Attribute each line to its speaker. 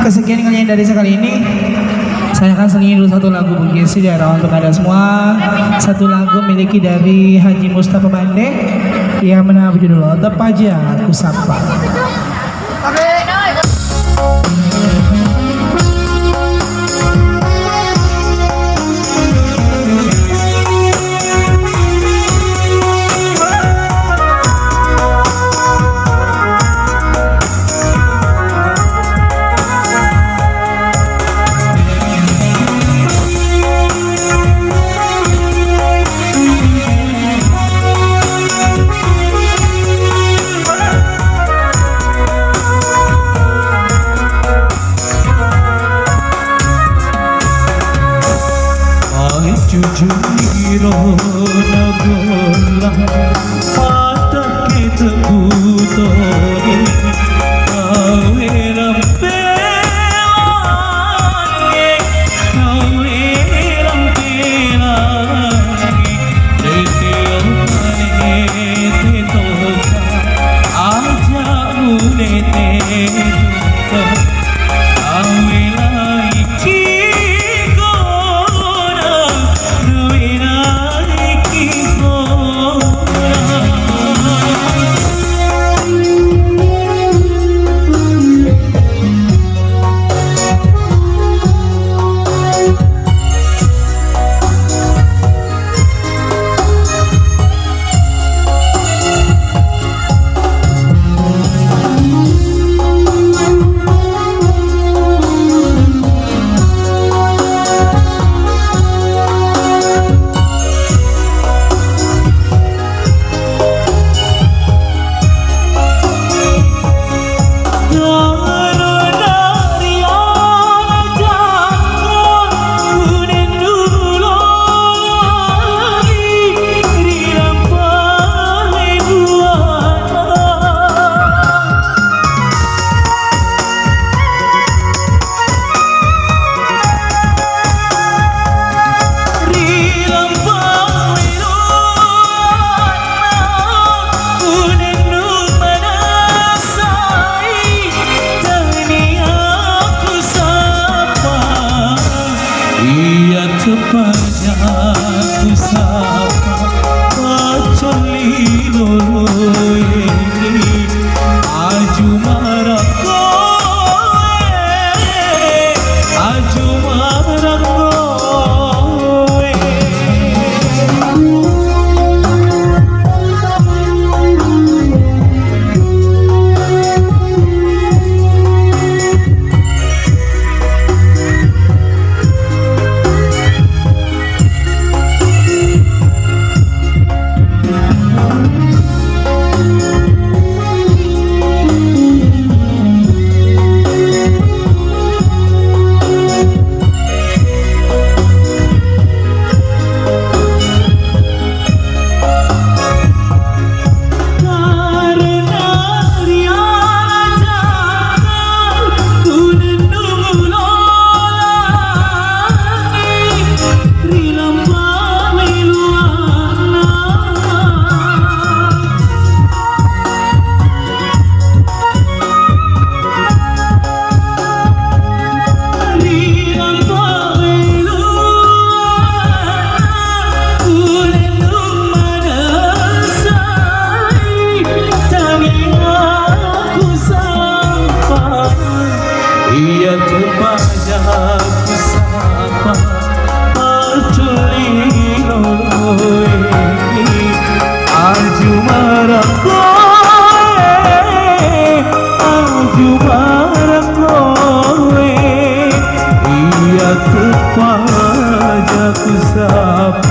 Speaker 1: Kesekian nyanyian dari sekali ini, saya akan selingi dulu satu lagu bergisi daerah untuk Anda semua. Satu lagu miliki dari Haji Mustafa Bande yang menang berjudul Tepaja Aku Sapa.
Speaker 2: Jujur nagola mata kita butori aweram pelangi aweram pelangi retiopane te toka aja mulete awelai Tepaja aku sapa pacoli loloe aju marang kowe Tepaja aku sapa pacoli loloe aju marang kowe iya tepaja aku sapa